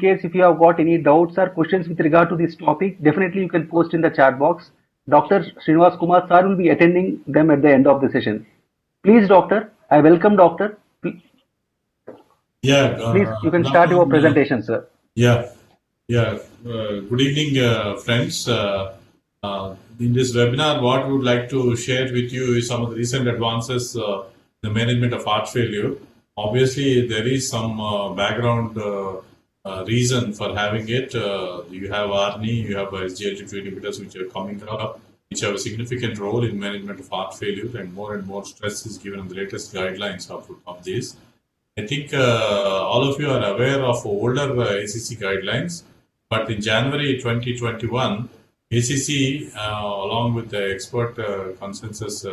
case if you have got any doubts or questions with regard to this topic, definitely you can post in the chat box. Dr. Srinivas Kumar sir will be attending them at the end of the session. Please, doctor, I welcome doctor. Yeah. Please, you can start your presentation, sir. Yeah. Good evening, friends. In this webinar, what we would like to share with you is some of the recent advances in the management of heart failure. Obviously, there is some background reason for having it. You have ARNI, you have SGLT2 inhibitors which are coming up, which have a significant role in management of heart failure, and more stress is given on the latest guidelines of this. I think all of you are aware of older ACC guidelines, but in January 2021, ACC, along with the expert consensus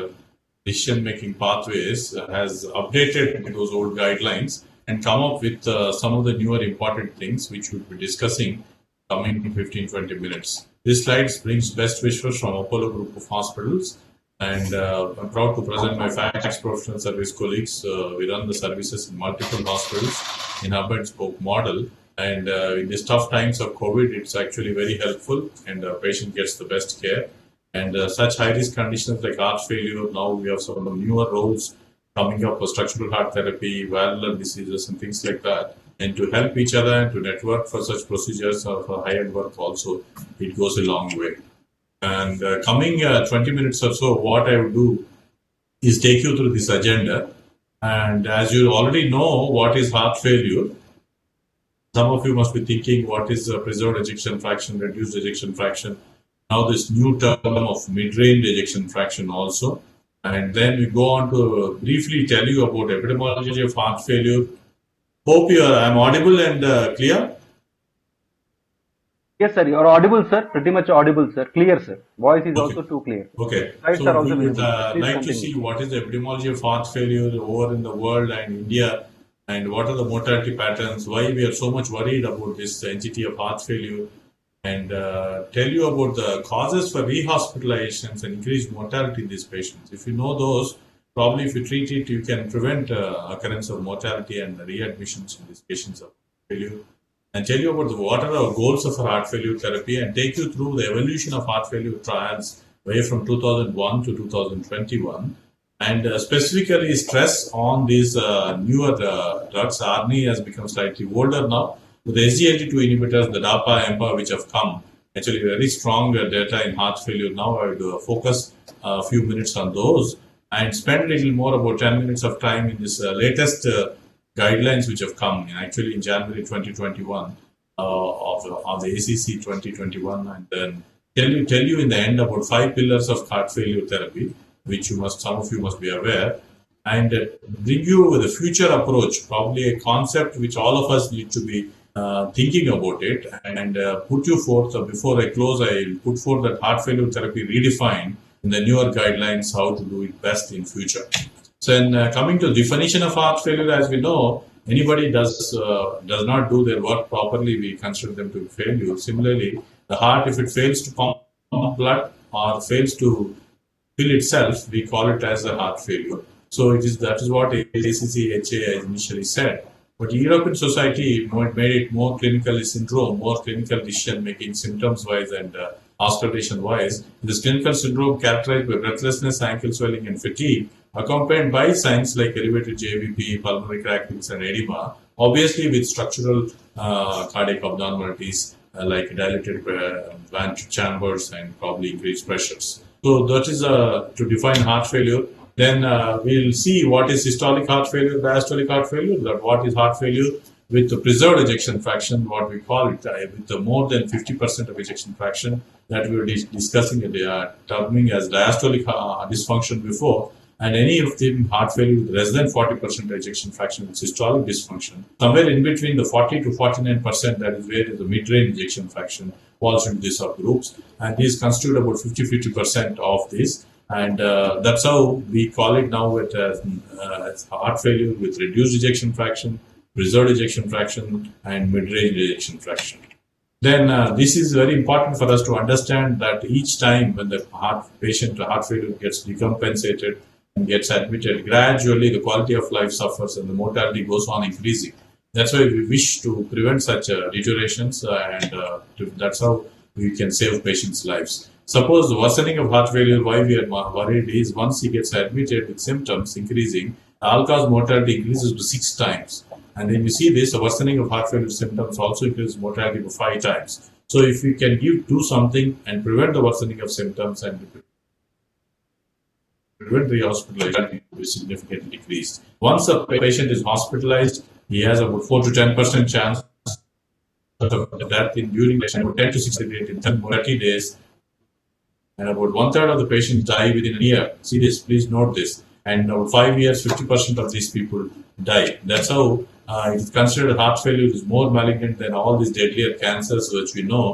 decision-making pathways, has updated those old guidelines and come up with some of the newer important things which we'll be discussing coming in 15-20 minutes. This slide brings best wishes from Apollo Group of Hospitals. And I'm proud to present my FACTS professional service colleagues. We run the services in multiple hospitals in hub and spoke model. And in these tough times of COVID, it's actually very helpful, and the patient gets the best care. And such high-risk conditions like heart failure, now we have some of the newer roles coming up for structural heart therapy, valvular diseases, and things like that. And to help each other and to network for such procedures or for high-end work also, it goes a long way. And coming 20 minutes or so, what I will do is take you through this agenda. And as you already know, what is heart failure? Some of you must be thinking, what is preserved ejection fraction, reduced ejection fraction? Now this new term of mid-range ejection fraction also. And then we go on to briefly tell you about epidemiology of heart failure. Hope I'm audible and clear. Yes, sir. You are audible, sir. Pretty much audible, sir. Clear, sir. Voice is also too clear. Okay. Slides so are also we would visible. like to see what is the epidemiology of heart failure over in the world and India, and what are the mortality patterns, why we are so much worried about this entity of heart failure, and tell you about the causes for rehospitalizations and increased mortality in these patients. If you know those, probably if you treat it, you can prevent occurrence of mortality and readmissions in these patients of failure. And tell you about what are our goals of heart failure therapy, and take you through the evolution of heart failure trials way from 2001 to 2021, and specifically stress on these newer drugs. ARNI has become slightly older now. With the SGLT2 inhibitors, the DAPA, EMPA, which have come, actually very strong data in heart failure. Now I will focus a few minutes on those and spend a little more, about 10 minutes of time in this latest guidelines which have come actually in January 2021 of the ACC 2021, and then tell you in the end about 5 pillars of heart failure therapy, which some of you must be aware, and bring you with a future approach, probably a concept which all of us need to be thinking about it, and put you forth. Before I close, I will put forth that heart failure therapy redefined in the newer guidelines, how to do it best in future. So, in coming to definition of heart failure, as we know, anybody does not do their work properly, we consider them to be failure. Similarly, the heart, if it fails to pump blood or fails to fill itself, we call it as a heart failure. So that is what ACC-HA initially said. But European Society made it more clinical syndrome, more clinical decision-making symptoms-wise and auscultation-wise. This clinical syndrome characterized by breathlessness, ankle swelling, and fatigue, accompanied by signs like elevated JVP, pulmonary crackings, and edema, obviously with structural cardiac abnormalities like dilated ventricular chambers and probably increased pressures. So that is to define heart failure. Then we'll see what is systolic heart failure, diastolic heart failure, what is heart failure with the preserved ejection fraction, what we call it, with the more than 50% of ejection fraction that we were discussing, terming as diastolic dysfunction before, and any of them heart failure with less than 40% ejection fraction with systolic dysfunction. Somewhere in between the 40 to 49%, that is where the mid-range ejection fraction falls into these subgroups, and these constitute about 50% of this. And that's how we call it now as heart failure with reduced ejection fraction, preserved ejection fraction, and mid-range ejection fraction. Then this is very important for us to understand that each time when the patient heart failure gets decompensated and gets admitted, gradually the quality of life suffers and the mortality goes on increasing. That's why we wish to prevent such deteriorations, and that's how we can save patients' lives. Suppose the worsening of heart failure, why we are worried is once he gets admitted with symptoms increasing, all-cause mortality increases to 6 times. And then you see this, the worsening of heart failure symptoms also increases mortality to 5 times. So if we can do something and prevent the worsening of symptoms and prevent re-hospitalization, it will be significantly decreased. Once a patient is hospitalized, he has about 4 to 10% chance of death during 10 to 60 days in 30 days. And about 1/3 of the patients die within a year. See this, please note this. And about 5 years, 50% of these people die. That's how it is considered heart failure is more malignant than all these deadlier cancers which we know.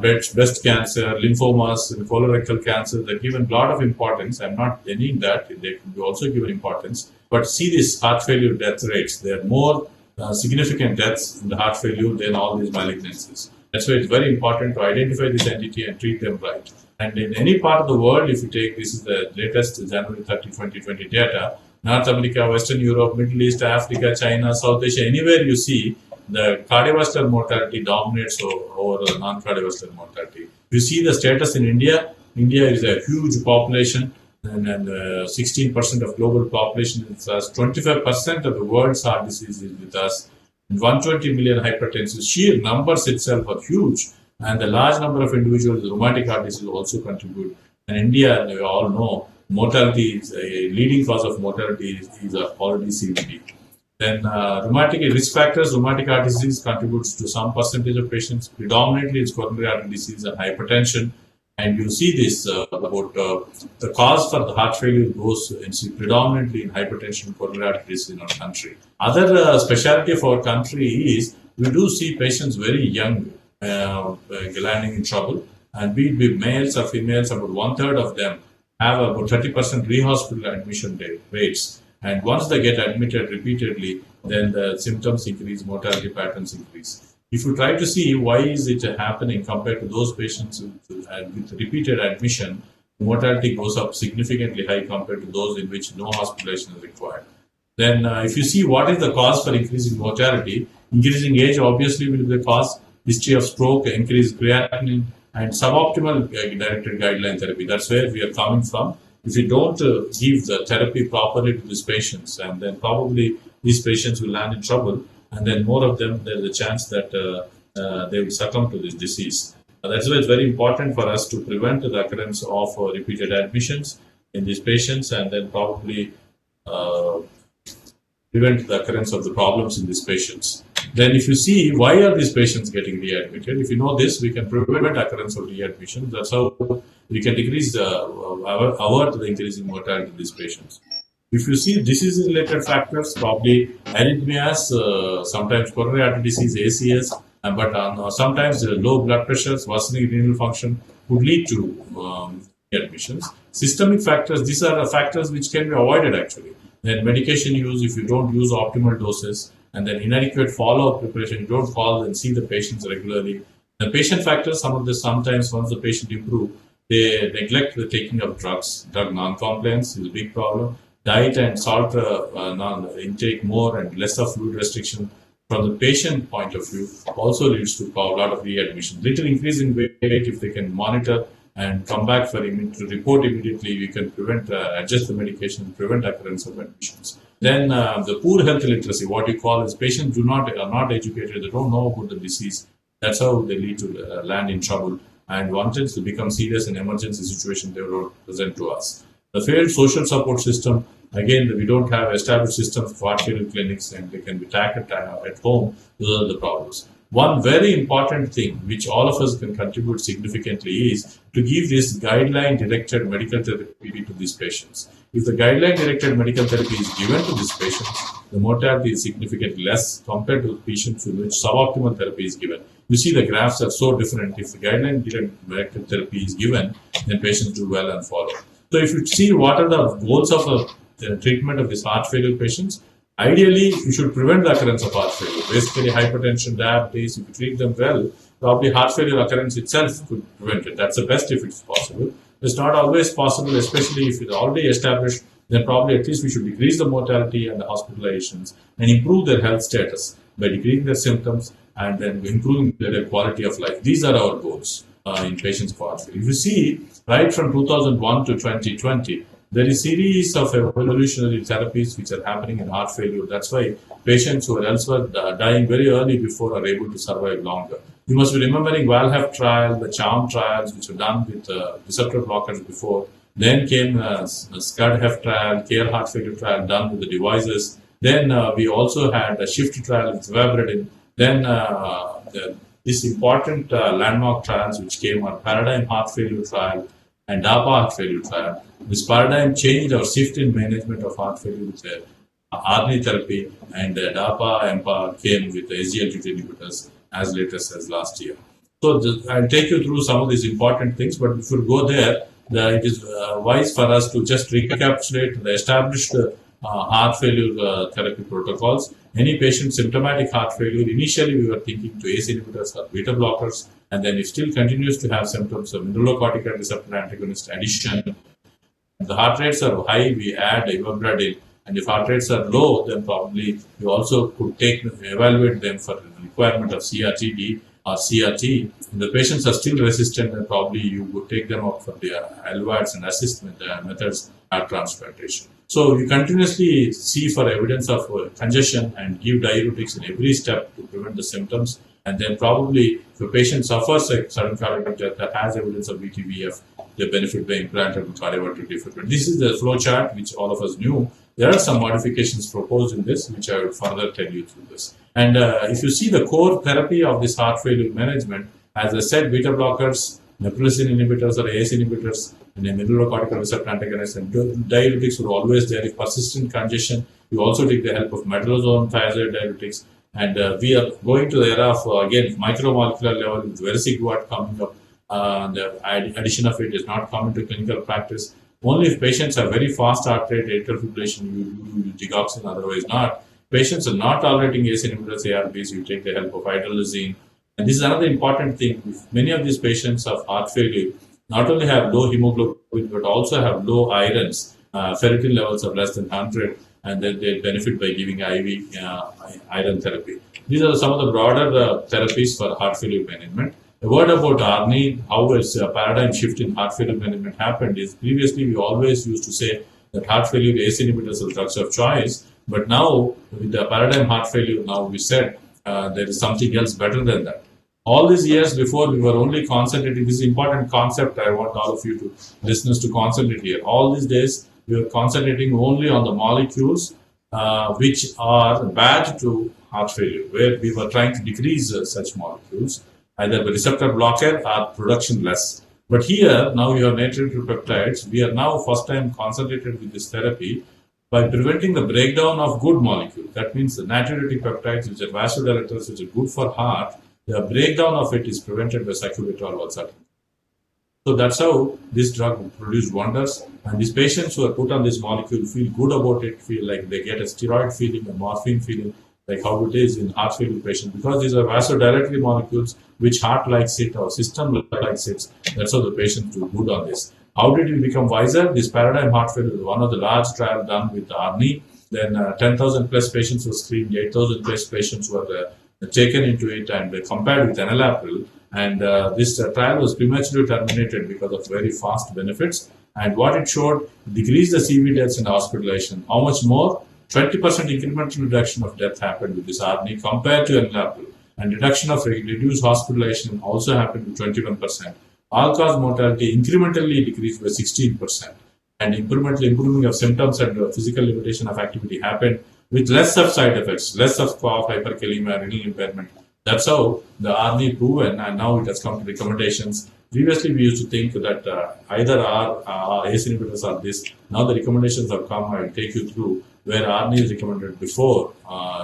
Breast cancer, lymphomas, and colorectal cancer, they're given a lot of importance. I'm not denying that. They could be also given importance. But see these heart failure death rates. There are more significant deaths in the heart failure than all these malignancies. That's why it's very important to identify this entity and treat them right. And in any part of the world, if you take, this is the latest January 30, 2020 data, North America, Western Europe, Middle East, Africa, China, South Asia, anywhere you see, the cardiovascular mortality dominates over the non-cardiovascular mortality. You see the status in India. India is a huge population, and 16% of global population is us. 25% of the world's heart disease is with us. 120 million hypertensive. Sheer numbers itself are huge. And the large number of individuals with rheumatic heart disease also contribute. And India, we all know, mortality is a leading cause of mortality is already CVD. Then rheumatic risk factors, rheumatic heart disease contributes to some percentage of patients. Predominantly, it's coronary artery disease and hypertension. And you see this about the cause for the heart failure goes predominantly in hypertension and coronary artery disease in our country. Other specialty of our country is we do see patients very young landing in trouble, and be it be males or females, about 1/3 of them have about 30% re-hospital admission rates. And once they get admitted repeatedly, then the symptoms increase, mortality patterns increase. If you try to see why is it happening compared to those patients with repeated admission, mortality goes up significantly high compared to those in which no hospitalization is required. Then if you see what is the cause for increasing mortality, increasing age obviously will be the cause. History of stroke, increased creatinine, and suboptimal directed guideline therapy. That's where we are coming from. If you don't give the therapy properly to these patients, and then probably these patients will land in trouble, and then more of them, there's a chance that they will succumb to this disease. That's why it's very important for us to prevent the occurrence of repeated admissions in these patients, and then probably prevent the occurrence of the problems in these patients. Then if you see why are these patients getting readmitted, if you know this, we can prevent occurrence of readmission. That's how we can decrease avert the increase in mortality in these patients. If you see disease-related factors, probably arrhythmias, sometimes coronary artery disease, ACS, but sometimes low blood pressures, worsening renal function could lead to readmissions. Systemic factors, these are factors which can be avoided actually. Then medication use, if you don't use optimal doses, and then inadequate follow-up preparation, you don't call and see the patients regularly. The patient factors, sometimes once the patient improve, they neglect the taking of drugs. Drug non-compliance is a big problem. Diet and salt intake more and less of fluid restriction from the patient point of view also leads to a lot of readmission. Little increase in weight, if they can monitor and come back to report immediately, we can adjust the medication, prevent occurrence of admissions. Then the poor health literacy, what you call is patients are not educated, they don't know about the disease. That's how they lead to land in trouble. And once it becomes serious in emergency situation, they will present to us. The failed social support system, again, we don't have established systems for heart failure clinics, and they can be tackled at home. Those are the problems. One very important thing which all of us can contribute significantly is to give this guideline-directed medical therapy to these patients. If the guideline-directed medical therapy is given to these patients, the mortality is significantly less compared to patients in which suboptimal therapy is given. You see the graphs are so different. If the guideline-directed therapy is given, then patients do well and follow. So if you see what are the goals of the treatment of these heart failure patients, ideally, you should prevent the occurrence of heart failure. Basically, hypertension, diabetes, if you treat them well, probably heart failure occurrence itself could prevent it. That's the best if it's possible. It's not always possible, especially if it's already established, then probably at least we should decrease the mortality and the hospitalizations and improve their health status. by decreasing their symptoms and then improving their quality of life. These are our goals in patients for heart failure. If you see, right from 2001 to 2020, there is a series of evolutionary therapies which are happening in heart failure. That's why patients who are elsewhere dying very early before are able to survive longer. You must be remembering Valhep trial, the CHARM trials, which were done with receptor blockers before. Then came SCUD-HEF trial, CARE heart failure trial done with the devices. Then we also had a SHIFT trial with Vabradin. Then this important landmark trials which came on Paradigm heart failure trial and DAPA heart failure trial. This paradigm changed or shift in management of heart failure with ARNI therapy, and DAPA EMPA came with the SGLT2 inhibitors as latest as last year. So I'll take you through some of these important things, but if you go there, it is wise for us to just recapitulate the established heart failure therapy protocols. Any patient symptomatic heart failure, initially we were thinking to ACE inhibitors or beta blockers, and then if still continues to have symptoms of mineralocorticoid receptor antagonist addition, if the heart rates are high, we add ivabradine, and if heart rates are low, then probably you also could evaluate them for the requirement of CRT-D or CRT. If the patients are still resistant, then probably you would take them up for the LVADs and assist methods at transplantation. So you continuously see for evidence of congestion and give diuretics in every step to prevent the symptoms. And then probably if a patient suffers a sudden cardiac death that has evidence of VTVF, they benefit by implantable cardiovascular defibrillation. This is the flow chart which all of us knew. There are some modifications proposed in this, which I will further tell you through this. And if you see the core therapy of this heart failure management, as I said, beta blockers, neprilysin inhibitors or ACE inhibitors, and a mineralocorticoid receptor antagonists and diuretics were always there. If persistent congestion, you also take the help of metalozone thiazide diuretics. And we are going to the era of, again, micromolecular level with vericiguat coming up. The addition of it is not common to clinical practice. Only if patients have very fast heart rate, atrial fibrillation, you do digoxin, otherwise not. Patients are not tolerating ACE inhibitors, ARBs, you take the help of hydralazine. And this is another important thing. Many of these patients of heart failure not only have low hemoglobin, but also have low irons, ferritin levels of less than 100, and then they benefit by giving IV iron therapy. These are some of the broader therapies for heart failure management. A word about ARNI, how a paradigm shift in heart failure management happened is previously we always used to say that heart failure ACE inhibitors are drugs of choice, but now with the paradigm heart failure, now we said there is something else better than that. All these years before, we were only concentrating, this is an important concept I want all of you listeners to concentrate here. All these days, we were concentrating only on the molecules which are bad to heart failure, where we were trying to decrease such molecules, either by receptor blocker or production less. But here, now you have natriuretic peptides. We are now first time concentrated with this therapy by preventing the breakdown of good molecules. That means the natriuretic peptides, which are vasodilators, which are good for heart, the breakdown of it is prevented by sacubitril valsartan. So that's how this drug will produce wonders. And these patients who are put on this molecule feel good about it, feel like they get a steroid feeling, a morphine feeling, like how it is in heart failure patients. Because these are vasodilatory molecules, which heart likes it or system likes it. That's how the patients do good on this. How did we become wiser? This paradigm heart failure is one of the large trials done with ARNI. Then 10,000 plus patients were screened, 8,000 plus patients were taken into it and compared with enalapril. And this trial was prematurely terminated because of very fast benefits. And what it showed, decreased the CV deaths and hospitalization. How much more? 20% incremental reduction of death happened with this ARNI compared to enalapril. And reduction of reduced hospitalization also happened to 21%. All-cause mortality incrementally decreased by 16%. And improving of symptoms and physical limitation of activity happened with less of side effects, less of cough, hyperkalemia, renal impairment. That's how the ARNI proven, and now it has come to recommendations. Previously, we used to think that either our ACE inhibitors are this. Now the recommendations have come. I will take you through where ARNI is recommended before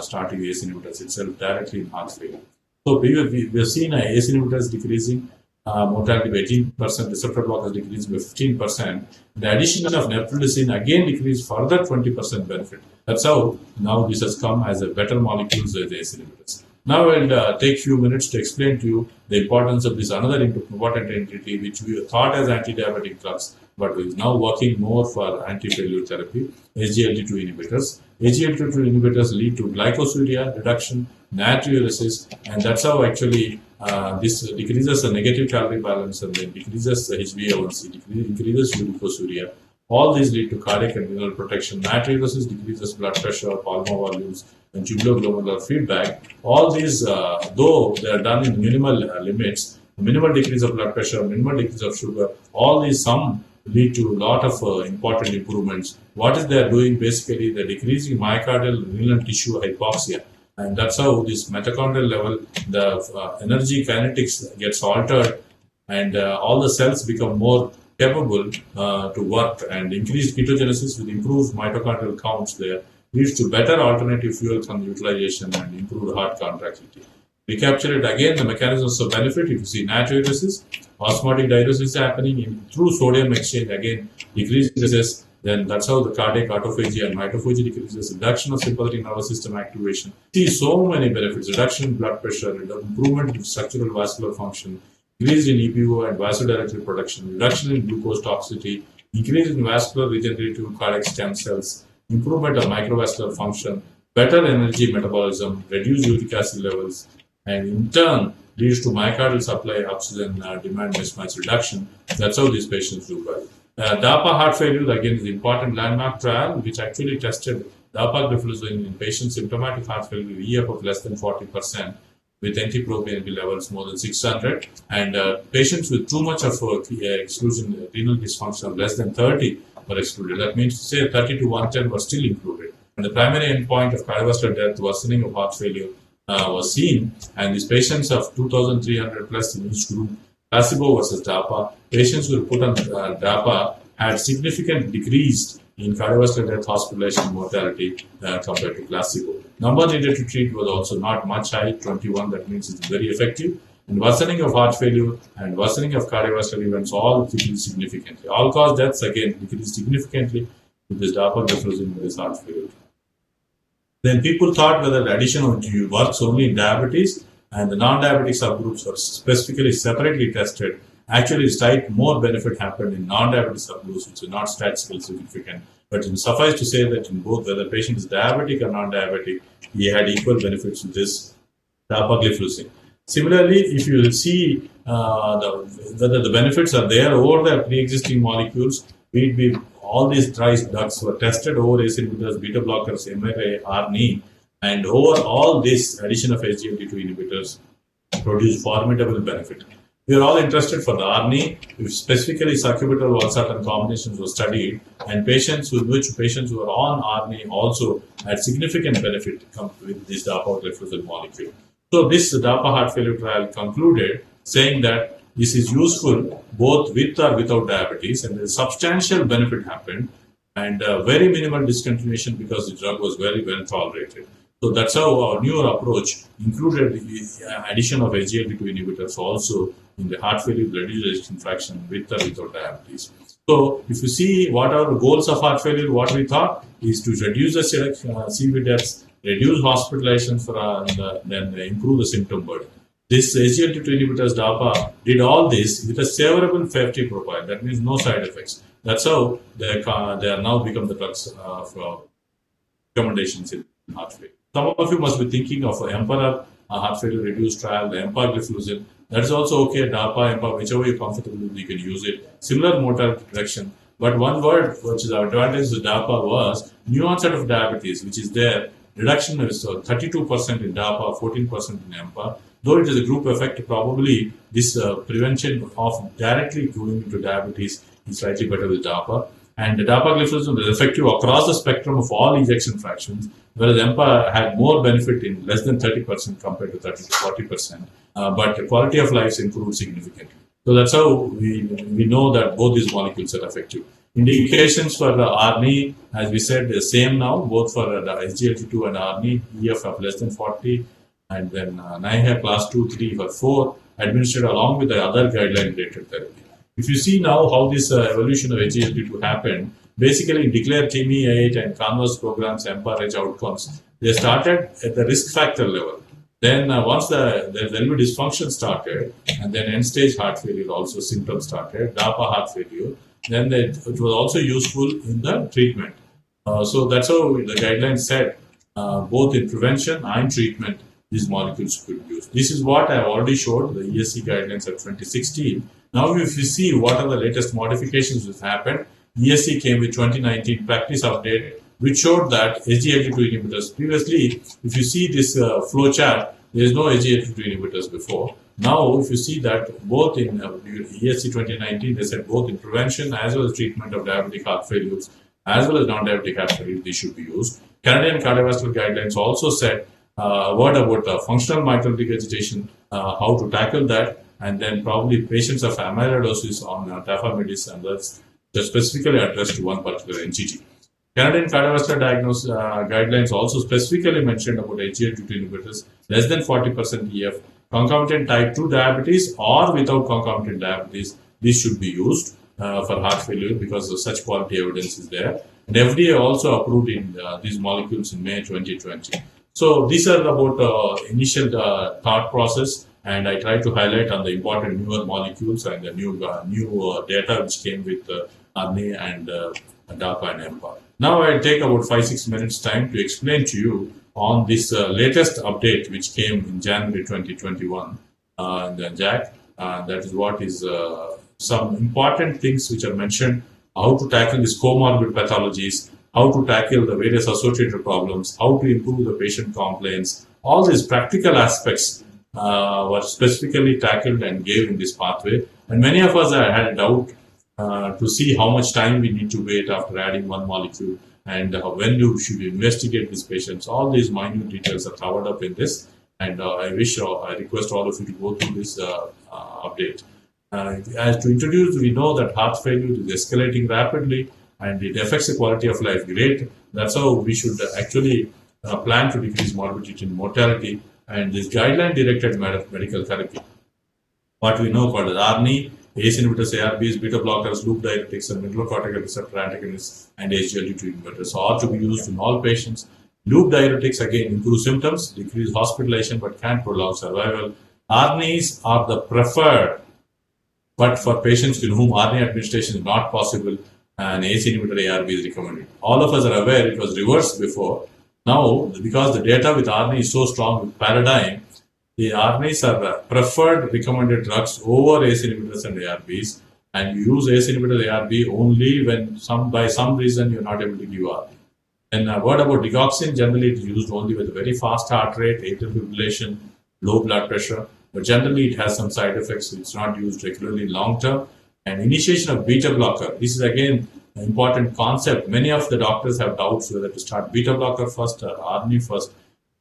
starting ACE inhibitors itself directly in heart failure. So we have seen ACE inhibitors decreasing mortality by 18%, receptor blockers decreasing by 15%. The addition of neprilysin again decreased further 20% benefit. That's how now this has come as a better molecules as ACE inhibitors. Now I'll take a few minutes to explain to you the importance of this another important entity which we thought as anti-diabetic drugs, but is now working more for anti-failure therapy, SGLT2 inhibitors. SGLT2 inhibitors lead to glycosuria reduction, natriuresis, and that's how actually this decreases the negative calorie balance and then decreases the HbA1c, increases uricosuriya. All these lead to cardiac and renal protection. Natriuresis decreases blood pressure, pulmonary volumes, and tubuloglomerular feedback. All these, though they are done in minimal limits, minimal decrease of blood pressure, minimal decrease of sugar, all these some lead to a lot of important improvements. What is they are doing? Basically, they're decreasing myocardial renal tissue hypoxia. And that's how this mitochondrial level, the energy kinetics gets altered, and all the cells become more capable to work, and increased ketogenesis with improved mitochondrial counts there leads to better alternative fuel utilization and improved heart contractility. Recapture it again, the mechanisms of benefit. If you see natriuresis, osmotic diuresis happening through sodium exchange, again decreases. Then that's how the cardiac autophagy and mitophagy decreases, reduction of sympathetic nervous system activation. See so many benefits: reduction in blood pressure, improvement in structural vascular function, increase in EPO and vasodilator production, reduction in glucose toxicity, increase in vascular regenerative cardiac stem cells, improvement of microvascular function, better energy metabolism, reduced uric acid levels, and in turn leads to myocardial supply oxygen demand mismatch reduction. That's how these patients do well. DAPA heart failure, again, is an important landmark trial which actually tested dapagliflozin in patients symptomatic heart failure, EF of less than 40%, with NT-proBNP levels more than 600, and patients with too much of exclusion, renal dysfunction of less than 30 were excluded. That means to say 30 to 110 were still included. And the primary endpoint of cardiovascular death, worsening of heart failure, was seen, and these patients of 2,300 plus in each group, placebo versus DAPA, patients who were put on DAPA had significant decreased in cardiovascular death, hospitalization, mortality compared to placebo. Number needed to treat was also not much high, 21. That means it's very effective. And worsening of heart failure and worsening of cardiovascular events all decreased significantly. All-cause deaths again decreased significantly with this dapagliflozin with this heart failure. Then people thought whether the addition works only in diabetes, and the non-diabetic subgroups were specifically separately tested. Actually, slight more benefit happened in non-diabetic subgroups, which is not statistically significant. But it suffice to say that in both, whether the patient is diabetic or non-diabetic, he had equal benefits with this dapagliflozin. Similarly, if you see whether the benefits are there over the pre-existing molecules, be all these drugs were tested over ACE inhibitors, beta blockers, MRA, ARNI, and over all this addition of SGLT2 inhibitors produced formidable benefit. We are all interested for the ARNI, if specifically sacubitril valsartan combinations were studied, and patients who were on ARNI also had significant benefit with this dapagliflozin molecule. So this DAPA heart failure trial concluded saying that this is useful both with or without diabetes, and a substantial benefit happened, and very minimal discontinuation because the drug was very well tolerated. So that's how our newer approach included the addition of SGLT2 inhibitors also in the heart failure reduced ejection fraction with or without diabetes. So if you see what are the goals of heart failure, what we thought is to reduce the CV deaths, reduce hospitalizations, then improve the symptom burden. This SGLT2 inhibitors DAPA did all this with a favorable safety profile. That means no side effects. That's how they are now become the drugs for recommendations in heart failure. Some of you must be thinking of Emperor heart failure reduced trial, the empagliflozin. That is also okay. DAPA, EMPA, whichever you're comfortable with, you can use it. Similar mortality reduction. But one word which is our advantage of DAPA was new onset of diabetes, which is there. Reduction is 32% in DAPA, 14% in EMPA. Though it is a group effect, probably this prevention of directly going into diabetes is slightly better with DAPA. And the dapagliflozin is effective across the spectrum of all ejection fractions, whereas EMPA had more benefit in less than 30% compared to 30 to 40%. But the quality of life improved significantly. So that's how we know that both these molecules are effective. Indications for the ARNI, as we said, the same now, both for the SGLT2 and ARNI, EF of less than 40, and then NIHA class 2, 3 for 4, administered along with the other guideline-related therapy. If you see now how this evolution of SGLT2 happened, basically in DECLARE TIMI-8 and CONVERSE programs, EMPA-REG outcomes, they started at the risk factor level. Then once the LV dysfunction started, and then end-stage heart failure also symptoms started, DAPA heart failure, then it was also useful in the treatment. So that's how the guidelines said, both in prevention and treatment, these molecules could be used. This is what I already showed, the ESC guidelines of 2016. Now, if you see what are the latest modifications that happened, ESC came with 2019 practice update, which showed that SGLT2 inhibitors, previously, if you see this flow chart, there is no SGLT2 inhibitors before. Now, if you see that both in ESC 2019, they said both in prevention as well as treatment of diabetic heart failures, as well as non-diabetic heart failure, they should be used. Canadian cardiovascular guidelines also said a word about functional mitral regurgitation, how to tackle that, and then probably patients of amyloidosis on tafamidis, and that's specifically addressed to one particular entity. Canadian cardiovascular guidelines also specifically mentioned about SGLT2 inhibitors, less than 40% EF, concomitant type 2 diabetes or without concomitant diabetes, this should be used for heart failure because of such quality evidence is there. And FDA also approved in these molecules in May 2020. So these are about initial thought process, and I try to highlight on the important newer molecules and the new data which came with ARNI and DAPA and MPA. Now I'll take about 5-6 minutes time to explain to you on this latest update which came in January 2021 in the JAC. That is what is some important things which are mentioned, how to tackle these comorbid pathologies, how to tackle the various associated problems, how to improve the patient complaints. All these practical aspects were specifically tackled and gave in this pathway. And many of us had a doubt to see how much time we need to wait after adding one molecule and when should we investigate these patients. All these minute details are covered up in this, and I request all of you to go through this update. As to introduce, we know that heart failure is escalating rapidly and it affects the quality of life great. That's how we should actually plan to decrease morbidity and mortality. And this guideline-directed medical therapy, what we know called as ARNI, ACE inhibitors, ARBs, beta blockers, loop diuretics, and mineralocortical receptor antagonists, and SGLT2 inhibitors are to be used in all patients. Loop diuretics again improve symptoms, decrease hospitalization, but can't prolong survival. ARNIs are the preferred, but for patients in whom ARNI administration is not possible, an ACE inhibitor ARB is recommended. All of us are aware it was reversed before. Now, because the data with ARNI is so strong with Paradigm, the ARNIs are preferred recommended drugs over ACE inhibitors and ARBs, and you use ACE inhibitor ARB only when by some reason you're not able to give ARB. And a word about digoxin, generally it is used only with a very fast heart rate, atrial fibrillation, low blood pressure, but generally it has some side effects. It's not used regularly long term. And initiation of beta blocker, this is again an important concept. Many of the doctors have doubts whether to start beta blocker first or ARNI first.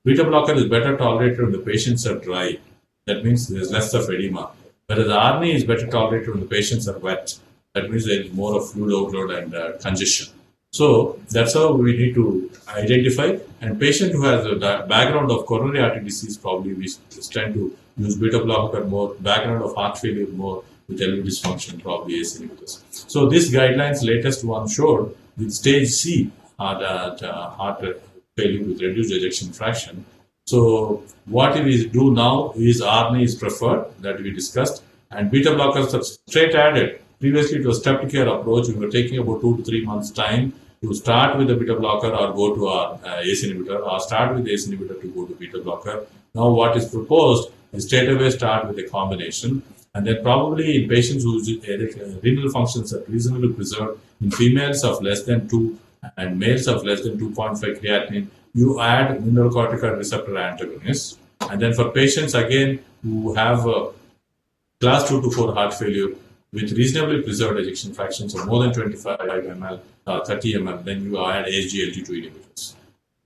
Beta blocker is better tolerated when the patients are dry. That means there's less of edema. Whereas the ARNI is better tolerated when the patients are wet. That means there is more of fluid overload and congestion. So that's how we need to identify. And patient who has a background of coronary artery disease, probably we tend to use beta blocker more, background of heart failure more, with LV dysfunction, probably ACE inhibitors. So this guidelines, latest one showed with stage C heart failure with reduced ejection fraction. So what we do now is ARNI is preferred, that we discussed, and beta blockers are straight added. Previously it was step care approach. We were taking about 2 to 3 months time to start with the beta blocker or go to our ACE inhibitor, or start with the ACE inhibitor to go to beta blocker. Now what is proposed is straight away start with a combination. And then probably in patients whose renal functions are reasonably preserved, in females of less than 2 and males of less than 2.5 creatinine, you add mineralocorticoid receptor antagonists. And then for patients again who have class 2 to 4 heart failure with reasonably preserved ejection fractions of more than 25 ml, 30 ml, then you add SGLT2 inhibitors.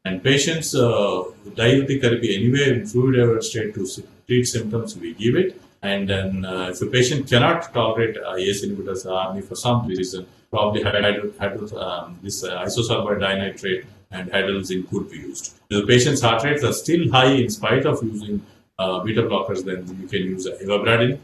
And patients with diuretic therapy anywhere in fluid average state to treat symptoms, we give it. And then if a patient cannot tolerate ACE inhibitors ARNI for some reason, probably this isosulfide dinitrate and hydrazine could be used. If the patient's heart rates are still high in spite of using beta blockers, then you can use ivabradine.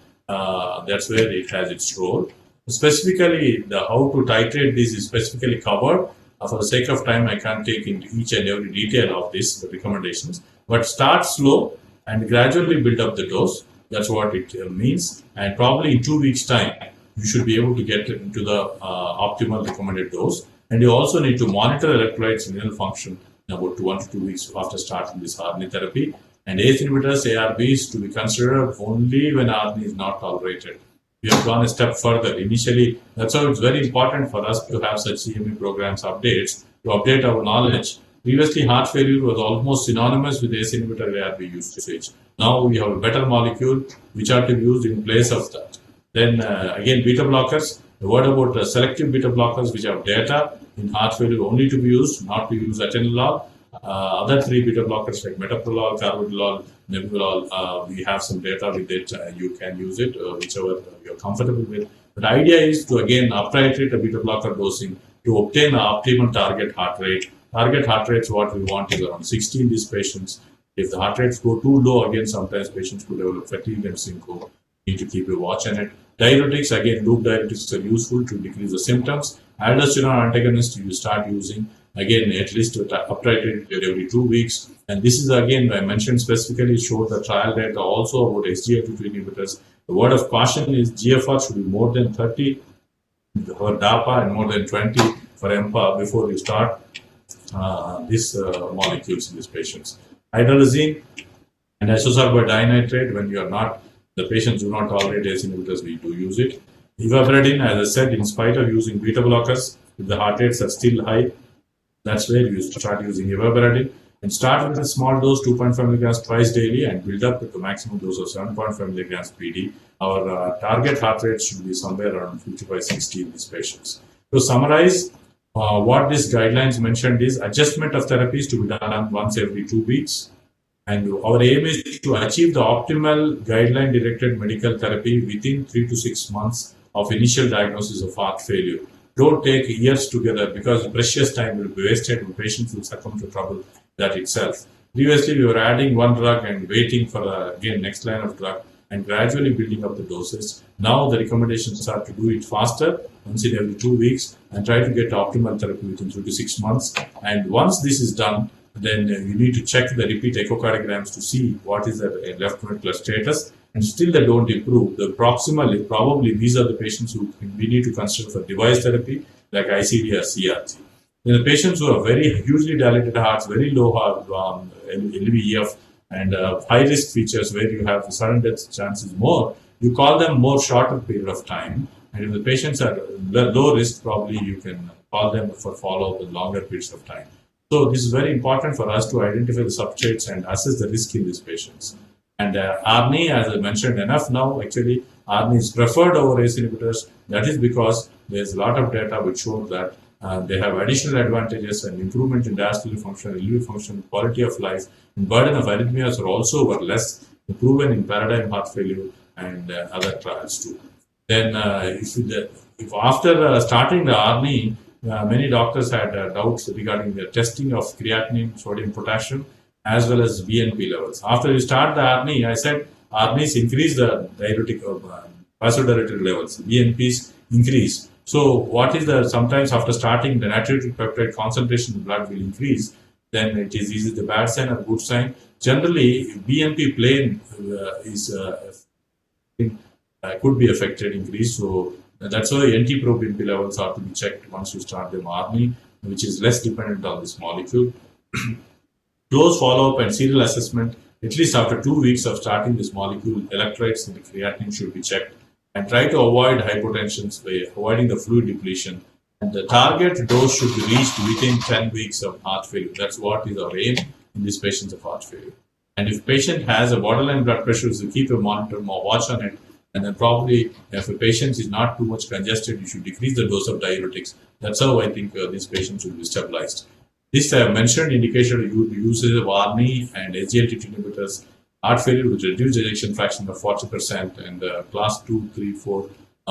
That's where it has its role. Specifically, how to titrate this is specifically covered. For the sake of time, I can't take into each and every detail of this, the recommendations. But start slow and gradually build up the dose. That's what it means. And probably in 2 weeks' time, you should be able to get into the optimal recommended dose. And you also need to monitor electrolytes and renal function in about 1 to 2 weeks after starting this ARNI therapy. And ACE inhibitors, ARBs, to be considered only when ARNI is not tolerated. We have gone a step further. Initially, that's why it's very important for us to have such CME programs updates to update our knowledge. Previously, heart failure was almost synonymous with ACE inhibitor ARB usage. Now we have a better molecule which are to be used in place of that. Then again, beta blockers. The word about selective beta blockers which have data in heart failure only to be used, not to use atenolol. Other three beta blockers like metoprolol, carvedilol, nebivolol, we have some data with it. You can use it, whichever you're comfortable with. But the idea is to again up-titrate a beta blocker dosing to obtain an optimal target heart rate. Target heart rates, what we want is around 60 in these patients. If the heart rates go too low, again, sometimes patients could develop fatigue and syncope. Need to keep a watch on it. Diuretics, again, loop diuretics are useful to decrease the symptoms. Aldosterone antagonist, you start using, again, at least up-titrate every 2 weeks. And this is, again, I mentioned specifically, showed the trial data also about SGLT2 inhibitors. The word of caution is GFR should be more than 30 for DAPA and more than 20 for EMPA before you start these molecules in these patients. Hydralazine and isosorbate dinitrate, when you are not, the patients do not tolerate ACE inhibitors, we do use it. Ivabradine, as I said, in spite of using beta blockers, if the heart rates are still high, that's where you start using ivabradine. And start with a small dose, 2.5 milligrams twice daily, and build up with the maximum dose of 7.5 milligrams PD. Our target heart rate should be somewhere around 55-60 in these patients. To summarize, what these guidelines mentioned is adjustment of therapies to be done once every 2 weeks. And our aim is to achieve the optimal guideline-directed medical therapy within 3 to 6 months of initial diagnosis of heart failure. Don't take years together because precious time will be wasted and patients will succumb to trouble that itself. Previously, we were adding one drug and waiting for again next line of drug and gradually building up the doses. Now the recommendations are to do it faster, once in every 2 weeks, and try to get optimal therapy within 3 to 6 months. And once this is done, then you need to check the repeat echocardiograms to see what is the left ventricular status, and still they don't improve. The proximally, probably these are the patients who we need to consider for device therapy like ICD or CRT. Then the patients who are very hugely dilated hearts, very low heart LVEF, and high risk features where you have sudden death chances more, you call them more shorter period of time. And if the patients are low risk, probably you can call them for follow-up in longer periods of time. So this is very important for us to identify the substrates and assess the risk in these patients. And ARNI, as I mentioned enough now, actually ARNI is preferred over ACE inhibitors. That is because there's a lot of data which shows that they have additional advantages and improvement in diastolic function, LV function, quality of life, and burden of arrhythmias are also less proven in paradigm heart failure and other trials too. Then if after starting the ARNI, many doctors had doubts regarding the testing of creatinine, sodium, potassium, as well as BNP levels. After you start the ARNI, I said ARNIs increase the diuretic vasodilator levels, BNPs increase. So what is the, sometimes after starting the natriuretic peptide concentration in the blood will increase, then it is either the bad sign or good sign. Generally, BNP plane could be affected, increase. So that's why NT-proBNP levels are to be checked once you start the ARNI, which is less dependent on this molecule. Close follow-up and serial assessment, at least after 2 weeks of starting this molecule, electrolytes and the creatinine should be checked. And try to avoid hypotension by avoiding the fluid depletion. And the target dose should be reached within 10 weeks of heart failure. That's what is our aim in these patients of heart failure. And if patient has a borderline blood pressure, so keep a monitor, more watch on it. And then probably if a patient is not too much congested, you should decrease the dose of diuretics. That's how I think these patients will be stabilized. This I have mentioned indication of usage of ARNI and SGLT2 inhibitors, heart failure with reduced ejection fraction of 40%, and class 2, 3, 4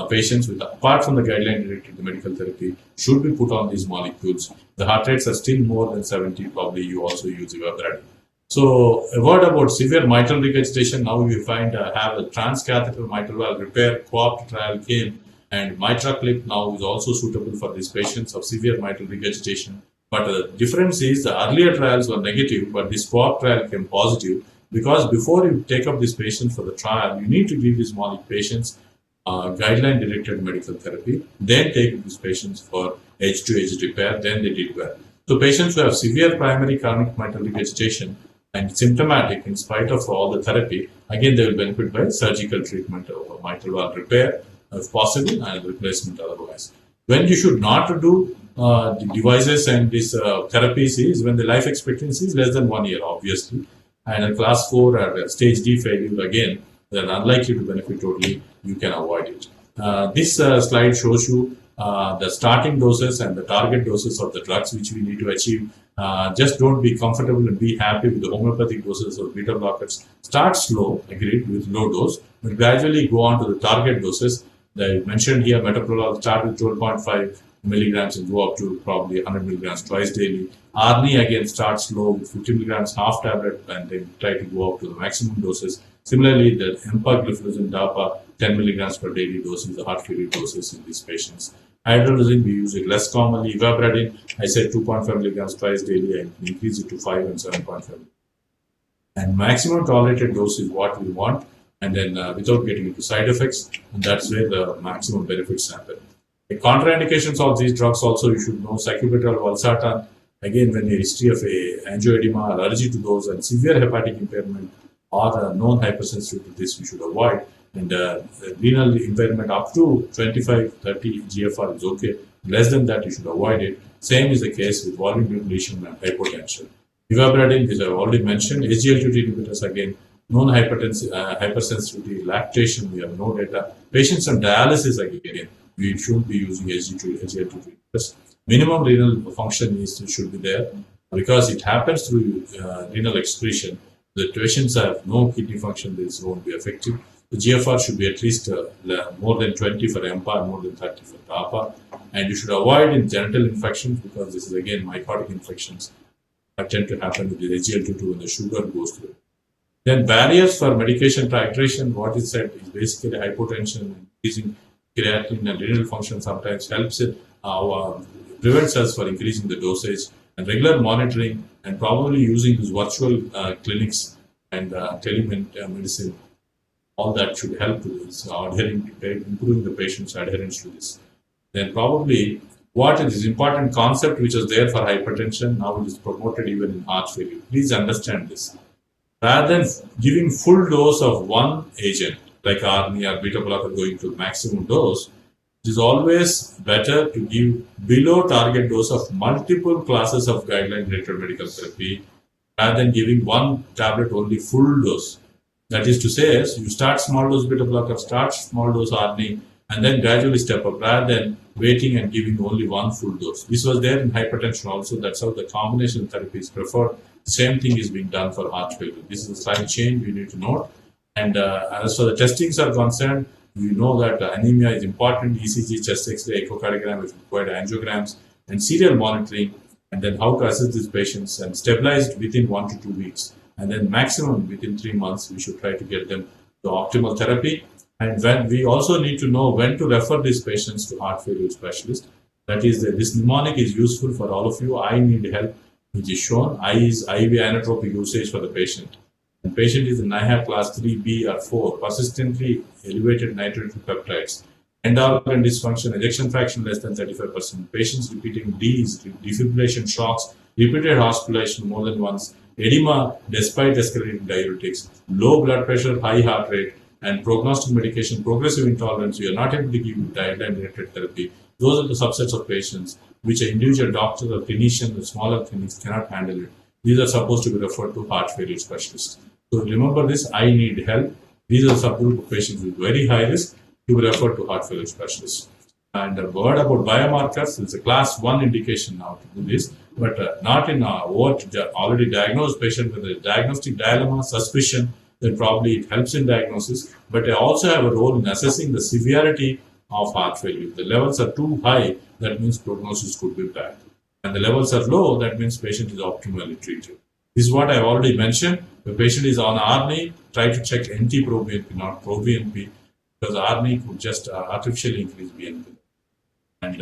patients with, apart from the guideline-directed medical therapy, should be put on these molecules. The heart rates are still more than 70, probably you also use ivabradine. So a word about severe mitral regurgitation. Now we find have a transcatheter mitral valve repair co-op trial came, and MitraClip now is also suitable for these patients of severe mitral regurgitation. But the difference is the earlier trials were negative, but this co-op trial came positive, because before you take up these patients for the trial, you need to give these patients guideline-directed medical therapy, then take these patients for edge-to-edge repair, then they did well. So patients who have severe primary chronic mitral regurgitation, and symptomatic in spite of all the therapy, again they will benefit by surgical treatment of mitral valve repair if possible and replacement otherwise. When you should not do the devices and these therapies is when the life expectancy is less than 1 year, obviously. And a class 4 or stage D failure, again, they're unlikely to benefit totally, you can avoid it. This slide shows you the starting doses and the target doses of the drugs which we need to achieve. Just don't be comfortable and be happy with the homeopathic doses of beta blockers. Start slow, agreed, with low dose, but gradually go on to the target doses. I mentioned here metoprolol start with 12.5 milligrams and go up to probably 100 milligrams twice daily. Arni again starts slow with 50 milligrams half tablet and then try to go up to the maximum doses. Similarly, the empagliflozin DAPA 10 milligrams per daily dose is the heart failure doses in these patients. Hydralazine, we use it less commonly. Ivabradine, I said 2.5 milligrams twice daily. I increase it to 5 and 7.5. And maximum tolerated dose is what we want, and then without getting into side effects, and that's where the maximum benefits happen. The contraindications of these drugs also you should know: sacubitril, valsartan. Again, when a history of a angioedema, allergy to those, and severe hepatic impairment or known hypersensitivity to this, we should avoid. And renal impairment up to 25-30 GFR is okay. Less than that, you should avoid it. Same is the case with volume depletion and hypotension. Ivabradine, which I have already mentioned. SGLT2 inhibitors, again, known hypersensitivity, lactation, we have no data. Patients on dialysis, again, we should be using SGLT2 inhibitors. Minimum renal function should be there because it happens through renal excretion. The patients have no kidney function, this won't be effective. The GFR should be at least more than 20 for EMPA and more than 30 for DAPA. And you should avoid in genital infections because this is again myocardic infections that tend to happen with the SGLT2 when the sugar goes through. Then barriers for medication titration, what is said is basically hypotension, increasing creatinine and renal function sometimes helps it, prevents us for increasing the dosage, and regular monitoring and probably using these virtual clinics and telemedicine. All that should help to this, improving the patient's adherence to this. Then probably what is important concept which is there for hypertension, now it is promoted even in heart failure. Please understand this. Rather than giving full dose of one agent, like ARNI or beta blocker going to maximum dose, it is always better to give below target dose of multiple classes of guideline-related medical therapy rather than giving one tablet only full dose. That is to say, you start small dose beta blocker, start small dose ARNI, and then gradually step up rather than waiting and giving only one full dose. This was there in hypertension also. That's how the combination therapy is preferred. Same thing is being done for heart failure. This is a slight change we need to note. And as for the testings are concerned, we know that anemia is important. ECG, chest X-ray, echocardiogram if required, angiograms, and serial monitoring, and then how to assess these patients and stabilized within 1 to 2 weeks. And then maximum within 3 months, we should try to get them to optimal therapy. And when we also need to know when to refer these patients to heart failure specialist. That is, this mnemonic is useful for all of you. I need help, which is shown. I is IV inotropic usage for the patient. The patient is in NIHA class 3B or 4, persistently elevated nitrogen peptides, end organ dysfunction, ejection fraction less than 35%, patients repeating Ds, defibrillation shocks, repeated hospitalization more than once, edema despite escalating diuretics, low blood pressure, high heart rate, and prognostic medication, progressive intolerance. We are not able to give guideline-related therapy. Those are the subsets of patients which an individual doctor or clinician or smaller clinics cannot handle it. These are supposed to be referred to heart failure specialists. So remember this, I need help. These are subgroup of patients with very high risk to be referred to heart failure specialists. And a word about biomarkers, it's a class 1 indication now to do this, but not in already diagnosed patient with a diagnostic dilemma, suspicion, then probably it helps in diagnosis, but they also have a role in assessing the severity of heart failure. If the levels are too high, that means prognosis could be bad. And the levels are low, that means patient is optimally treated. This is what I have already mentioned. The patient is on ARNI, try to check NT-proBNP, not proBNP, because ARNI could just artificially increase BNP. And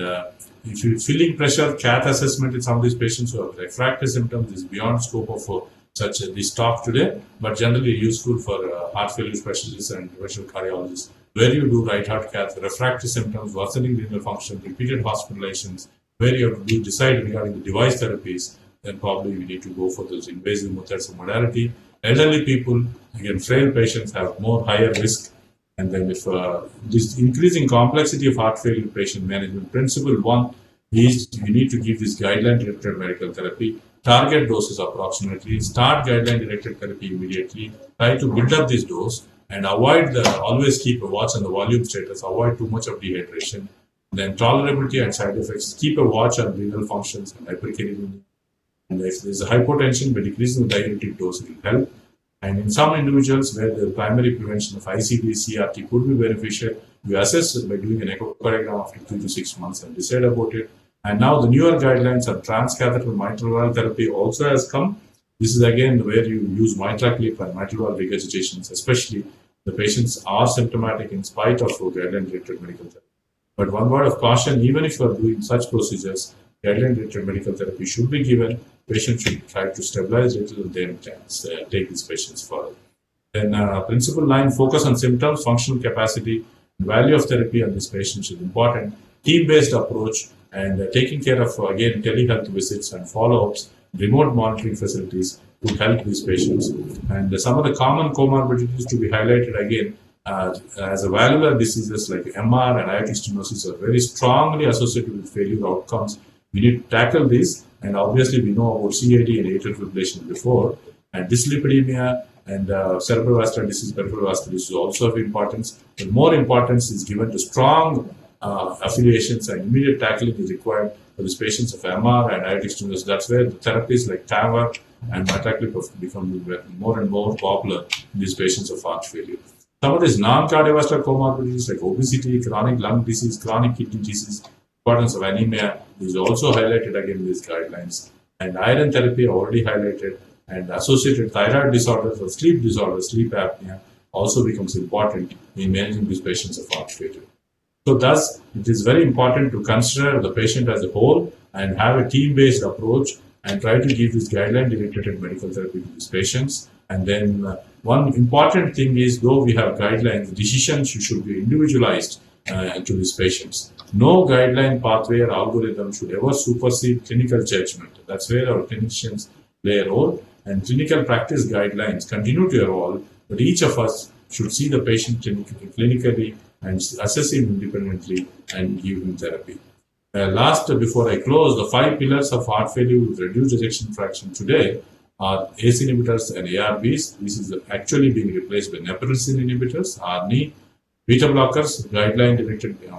if you filling pressure, cath assessment in some of these patients who have refractory symptoms is beyond scope of such this talk today, but generally useful for heart failure specialists and interventional cardiologists, where you do right heart cath, refractory symptoms, worsening renal function, repeated hospitalizations, where you have to decide regarding the device therapies, then probably we need to go for those invasive methods of modality. Elderly people, again, frail patients have more higher risk. And then if this increasing complexity of heart failure patient management, principle one is you need to give this guideline-directed medical therapy, target doses approximately, start guideline-directed therapy immediately, try to build up this dose, and avoid always keep a watch on the volume status, avoid too much of dehydration. Then tolerability and side effects, keep a watch on renal functions and hyperkalemia. And if there's a hypotension, by decreasing the diuretic dose, it will help. And in some individuals where the primary prevention of ICD, CRT could be beneficial, we assess by doing an echocardiogram after 2 to 6 months and decide about it. And now the newer guidelines on transcatheter mitral valve therapy also has come. This is again where you use mitral clip and mitral valve regurgitations, especially the patients are symptomatic in spite of guideline-directed medical therapy. But one word of caution, even if you are doing such procedures, guideline-directed medical therapy should be given. Patients should try to stabilize it and then take these patients further. Then principle 9, focus on symptoms, functional capacity, value of therapy on these patients is important. Team-based approach and taking care of, again, telehealth visits and follow-ups, remote monitoring facilities to help these patients. And some of the common comorbidities to be highlighted again, as a valvular diseases like MR and aortic stenosis are very strongly associated with failure outcomes. We need to tackle this, and obviously we know about CAD and atrial fibrillation before, and dyslipidemia and cerebral vascular disease, peripheral vascular disease is also of importance. But more importance is given to strong affiliations, and immediate tackling is required for these patients of MR and aortic stenosis. That's where the therapies like TAVR and MitraClip have become more and more popular in these patients of heart failure. Some of these non-cardiovascular comorbidities like obesity, chronic lung disease, chronic kidney disease, importance of anemia is also highlighted again in these guidelines. And iron therapy already highlighted, and associated thyroid disorders or sleep disorders, sleep apnea, also becomes important in managing these patients of heart failure. So thus, it is very important to consider the patient as a whole and have a team-based approach and try to give this guideline-directed medical therapy to these patients. And then one important thing is, though we have guidelines, decisions should be individualized to these patients. No guideline pathway or algorithm should ever supersede clinical judgment. That's where our clinicians play a role, and clinical practice guidelines continue to evolve, but each of us should see the patient clinically and assess him independently and give him therapy. Last, before I close, the 5 pillars of heart failure with reduced ejection fraction today are ACE inhibitors and ARBs. This is actually being replaced by neprilysin inhibitors, ARNI, beta blockers, guideline-directed beta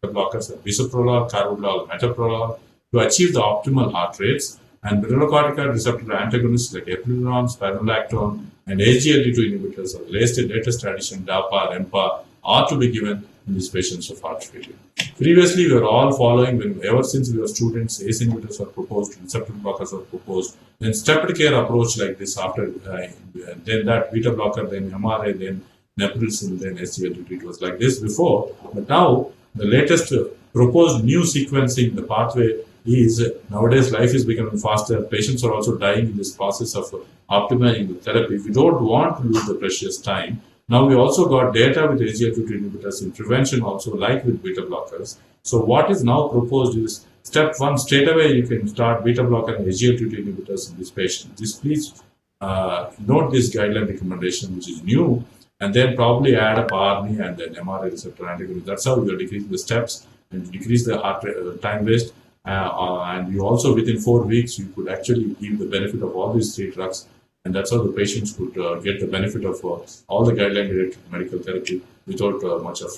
blockers, bisoprolol, carvedilol, metoprolol to achieve the optimal heart rates, and mineralocorticoid receptor antagonists like eplerenone, spironolactone, and SGLT2 inhibitors of latest addition, DAPA, REMPA, are to be given in these patients of heart failure. Previously, we were all following, ever since we were students, ACE inhibitors were proposed, receptor blockers were proposed, then stepped care approach like this after, then that beta blocker, then MRA, then neprilysin, then SGLT2. It was like this before, but now the latest proposed new sequencing, the pathway is, nowadays life is becoming faster, patients are also dying in this process of optimizing the therapy. We don't want to lose the precious time. Now we also got data with SGLT2 inhibitors in prevention also, like with beta blockers. So what is now proposed is step 1, straight away you can start beta blocker and SGLT2 inhibitors in this patient. Just please note this guideline recommendation, which is new, and then probably add up ARNI and then MRA receptor antagonist. That's how we are decreasing the steps and decrease the heart time waste. And you also, within 4 weeks, you could actually give the benefit of all these 3 drugs. And that's how the patients could get the benefit of all the guideline-directed medical therapy without much of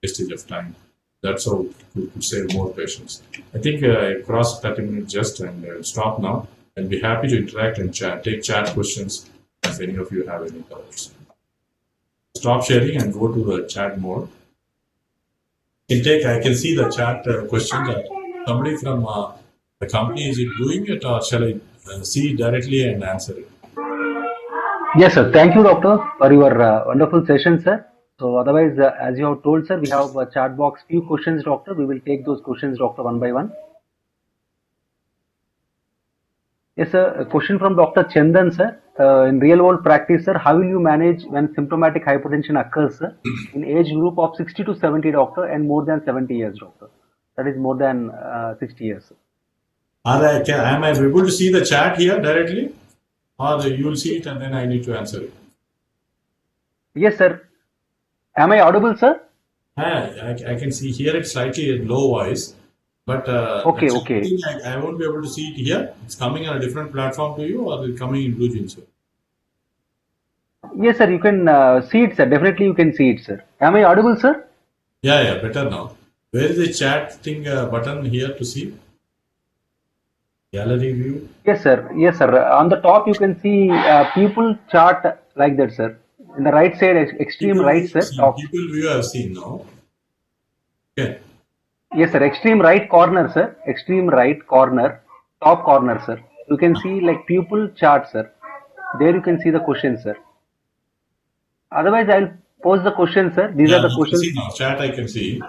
wastage of time. That's how we could save more patients. I think I crossed 30 minutes just, and stop now. I'll be happy to interact and take chat questions if any of you have any doubts. Stop sharing and go to the chat mode. I can see the chat questions. Somebody from the company, is it doing it, or shall I see directly and answer it? Yes, sir. Thank you, doctor, for your wonderful session, sir. So otherwise, as you have told, sir, we have a chat box, few questions, doctor. We will take those questions, doctor, one by one. Yes, sir. A question from Dr. Chandan, sir. In real world practice, sir, how will you manage when symptomatic hypertension occurs, sir, in age group of 60 to 70, doctor, and more than 70 years, doctor? That is more than 60 years. Am I able to see the chat here directly? Or you will see it and then I need to answer it? Yes, sir. Am I audible, sir? I can see here it's slightly low voice, but Okay, okay. I won't be able to see it here. It's coming on a different platform to you, or it's coming in BlueJeans? Yes, sir. You can see it, sir. Definitely, you can see it, sir. Am I audible, sir? Yeah, better now. Where is the chat thing button here to see? Gallery view. Yes, sir. Yes, sir. On the top, you can see people chart like that, sir. In the right side, extreme right, sir. Top. People view I've seen now. Okay. Yes, sir. Extreme right corner, sir. Extreme right corner, top corner, sir. You can see like pupil chart, sir. There you can see the question, sir. Otherwise, I'll pose the question, sir. These are the I can questions. see now. Chat I can see.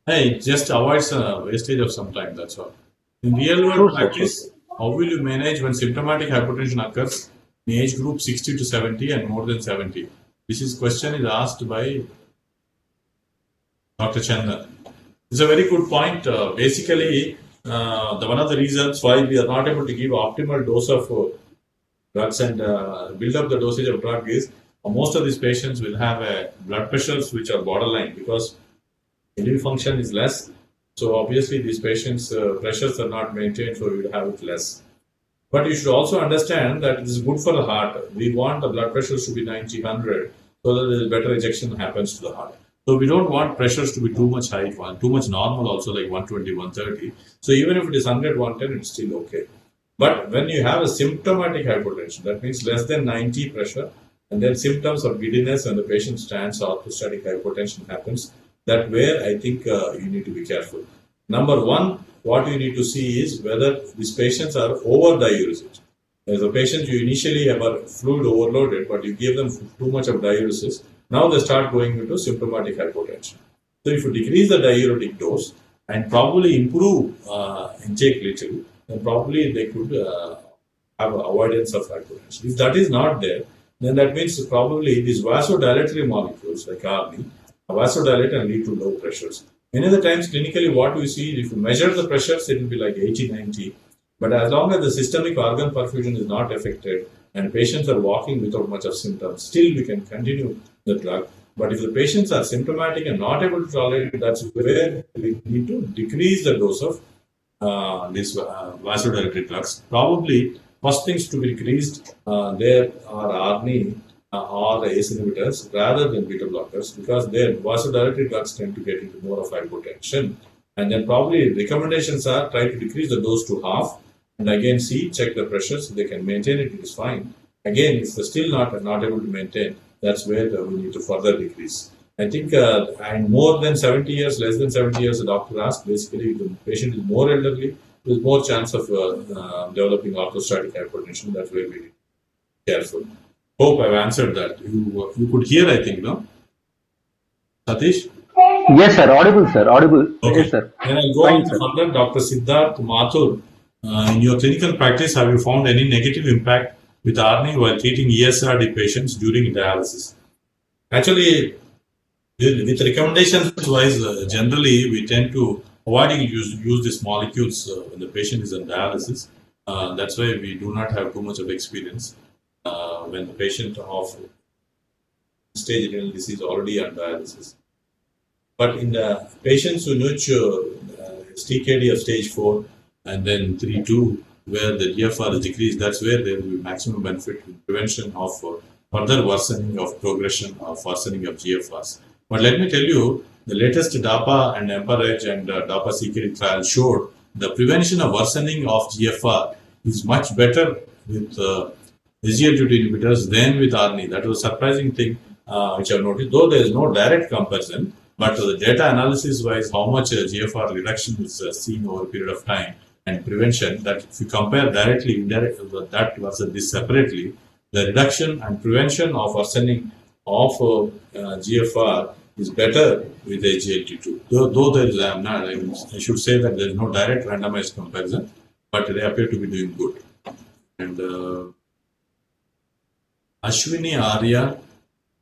Hey, just avoids wastage of some time. That's all. In real world Sure, sir, practice, how will you manage when symptomatic hypertension occurs in age group 60 to 70 and more than 70? This question is asked by Dr. Chandan. It's a very good point. Basically, one of the reasons why we are not able to give optimal dose of drugs and build up the dosage of drug is most of these patients will have blood pressures which are borderline because kidney function is less. So obviously these patients' pressures are not maintained, so you will have it less. But you should also understand that it is good for the heart. We want the blood pressures to be 90, 100, so that the better ejection happens to the heart. So we don't want pressures to be too much high, too much normal also like 120, 130. So even if it is 100, 110, it's still okay. But when you have a symptomatic hypertension, that means less than 90 pressure, and then symptoms of giddiness when the patient stands, orthostatic hypotension happens, that where I think you need to be careful. Number one, what you need to see is whether these patients are over-diuresis. As a patient, you initially have a fluid overloaded, but you give them too much of diuresis. Now they start going into symptomatic hypotension. So if you decrease the diuretic dose and probably improve intake little, then probably they could have avoidance of hypotension. If that is not there, then that means probably these vasodilatory molecules like ARNI vasodilate and lead to low pressures. Many of the times clinically what we see, if you measure the pressures, it will be like 80, 90. But as long as the systemic organ perfusion is not affected and patients are walking without much of symptoms, still we can continue the drug. But if the patients are symptomatic and not able to tolerate it, that's where we need to decrease the dose of these vasodilatory drugs. Probably first things to be decreased there are ARNI or ACE inhibitors rather than beta blockers because their vasodilatory drugs tend to get into more of hypotension. And then probably recommendations are try to decrease the dose to half and again check the pressures. If they can maintain it, it is fine. Again, if they're still not able to maintain, that's where we need to further decrease. I think and more than 70 years, less than 70 years, the doctor asked, basically the patient is more elderly, there's more chance of developing orthostatic hypotension. That's where we need to be careful. Hope I've answered that. You could hear, I think, no? Satish? Yes, sir. Audible, sir. Audible. Okay. Yes, sir. Then I'll go on further. Dr. Siddharth Mathur, in your clinical practice, have you found any negative impact with ARNI while treating ESRD patients during dialysis? Actually, with recommendations wise, generally we tend to avoid use these molecules when the patient is on dialysis. That's why we do not have too much of experience when the patient of stage renal disease already on dialysis. But in the patients who nurture TKD of stage 4 and then 3-2, where the GFR is decreased, that's where there will be maximum benefit in prevention of further worsening of progression of worsening of GFRs. But let me tell you, the latest DAPA and EMPEREDGE and DAPA CKD trial showed the prevention of worsening of GFR is much better with SGLT2 inhibitors than with ARNI. That was a surprising thing which I've noticed, though there is no direct comparison. But the data analysis wise, how much GFR reduction is seen over a period of time and prevention, that if you compare directly, indirectly, that versus this separately, the reduction and prevention of worsening of GFR is better with SGLT2. Though there is, I should say that there is no direct randomized comparison, but they appear to be doing good. And Ashwini Arya,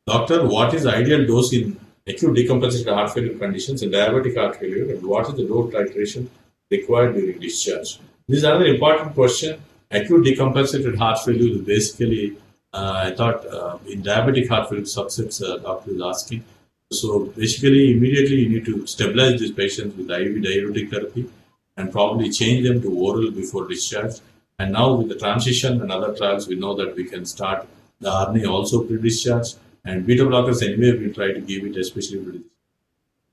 doctor, what is the ideal dose in acute decompensated heart failure conditions and diabetic heart failure, and what is the dose titration required during discharge? This is another important question. Acute decompensated heart failure is basically, I thought in diabetic heart failure subsets, doctor is asking. So basically, immediately you need to stabilize these patients with IV diuretic therapy and probably change them to oral before discharge. And now with the transition and other trials, we know that we can start the RNA also pre-discharge. And beta blockers anyway, we try to give it especially pre-discharge.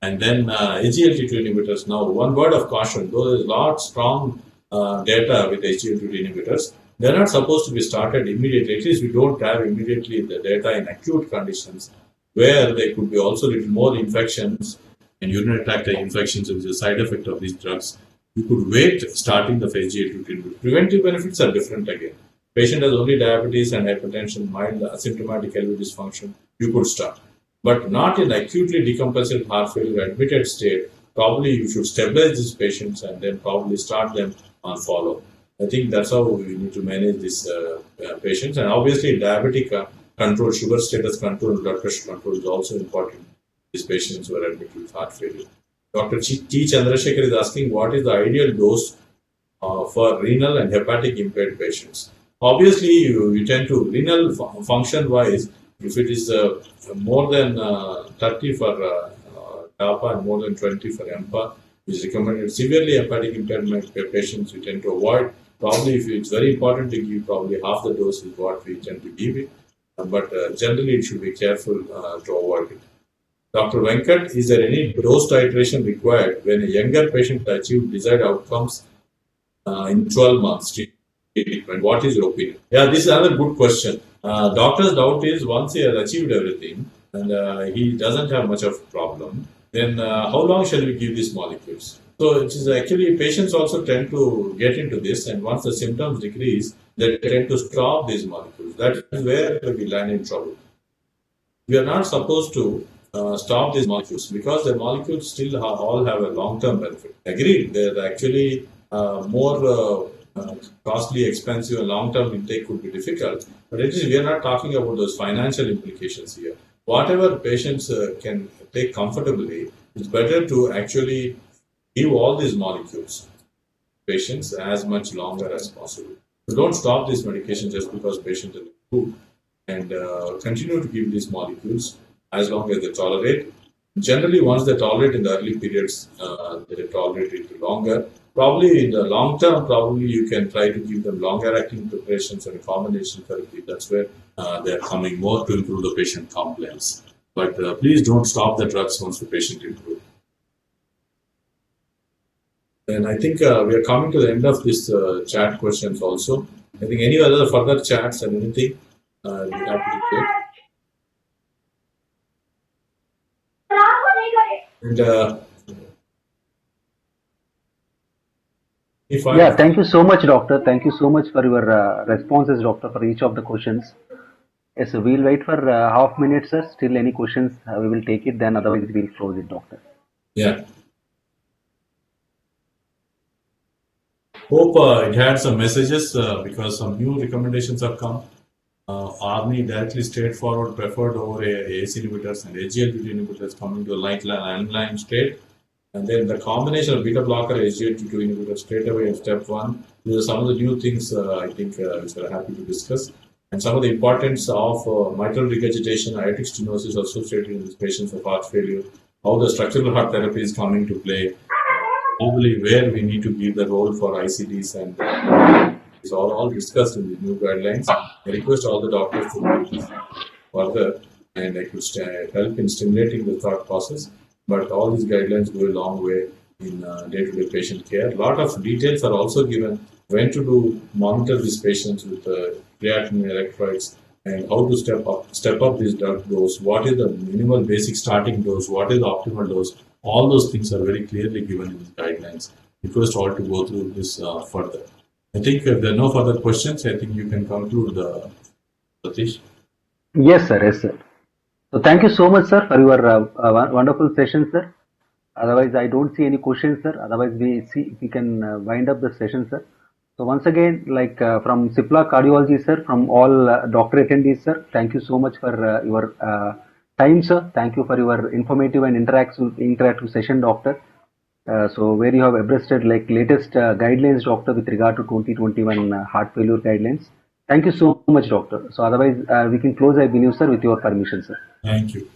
And then SGLT2 inhibitors. Now, one word of caution, though there's a lot strong data with SGLT2 inhibitors, they're not supposed to be started immediately. At least we don't have immediately the data in acute conditions where there could be also little more infections and urinary tract infections, which is a side effect of these drugs. You could wait starting the SGLT2 inhibitor. Preventive benefits are different again. Patient has only diabetes and hypertension, mild asymptomatic LV dysfunction, you could start. But not in acutely decompensated heart failure admitted state. Probably you should stabilize these patients and then probably start them on follow. I think that's how we need to manage these patients. And obviously, diabetic control, sugar status control, blood pressure control is also important. These patients who are admitted with heart failure. Dr. T. Chandrasekhar is asking what is the ideal dose for renal and hepatic impaired patients. Obviously, you tend to renal function wise. If it is more than 30 for DAPA and more than 20 for EMPA, is recommended. Severely hepatic impairment patients we tend to avoid. Probably if it's very important to give, probably half the dose is what we tend to give it. But generally, it should be careful to avoid it. Dr. Venkat, is there any dose titration required when a younger patient achieves desired outcomes in 12 months treatment? What is your opinion? Yeah, this is another good question. Doctor's doubt is once he has achieved everything and he doesn't have much of a problem, then how long shall we give these molecules? So it is actually patients also tend to get into this, and once the symptoms decrease, they tend to stop these molecules. That is where we land in trouble. We are not supposed to stop these molecules because the molecules still all have a long-term benefit. Agreed, they're actually more costly, expensive, and long-term intake could be difficult. But at least we are not talking about those financial implications here. Whatever patients can take comfortably, it's better to actually give all these molecules patients as much longer as possible. So don't stop this medication just because patients are improved, and continue to give these molecules as long as they tolerate. Generally, once they tolerate in the early periods, they tolerate it longer. Probably in the long term, probably you can try to give them longer acting preparations and a combination therapy. That's where they're coming more to improve the patient compliance. But please don't stop the drugs once the patient improves. And I think we are coming to the end of this chat questions also. I think any other further chats and anything, we'll be happy to take. And yeah, thank you so much, doctor. Thank you so much for your responses, doctor, for each of the questions. Yes, so we'll wait for half minutes, sir. Still any questions, we will take it. Then otherwise we'll close it, doctor. Yeah. Hope it had some messages because some new recommendations have come. ARNI directly straightforward preferred over ACE inhibitors and SGLT2 inhibitors coming to a line state. And then the combination of beta blocker SGLT2 inhibitors straight away in step 1. These are some of the new things I think which we're happy to discuss. And some of the importance of mitral regurgitation, aortic stenosis associated in these patients of heart failure, how the structural heart therapy is coming to play, probably where we need to give the role for ICDs, and it's all discussed in the new guidelines. I request all the doctors to do this further, and I could help in stimulating the thought process. But all these guidelines go a long way in day-to-day patient care. A lot of details are also given when to monitor these patients with creatinine electrolytes and how to step up this drug dose. What is the minimal basic starting dose? What is the optimal dose? All those things are very clearly given in the guidelines. Request all to go through this further. I think if there are no further questions, I think you can conclude, Satish. Yes, sir. Yes, sir. So thank you so much, sir, for your wonderful session, sir. Otherwise, I don't see any questions, sir. Otherwise, we can wind up the session, sir. So once again, like from Cipla Cardiology, sir, from all doctor attendees, sir, thank you so much for your time, sir. Thank you for your informative and interactive session, doctor. So where you have abreasted like latest guidelines, doctor, with regard to 2021 heart failure guidelines. Thank you so much, doctor. So otherwise, we can close, I believe, sir, with your permission, sir. Thank you.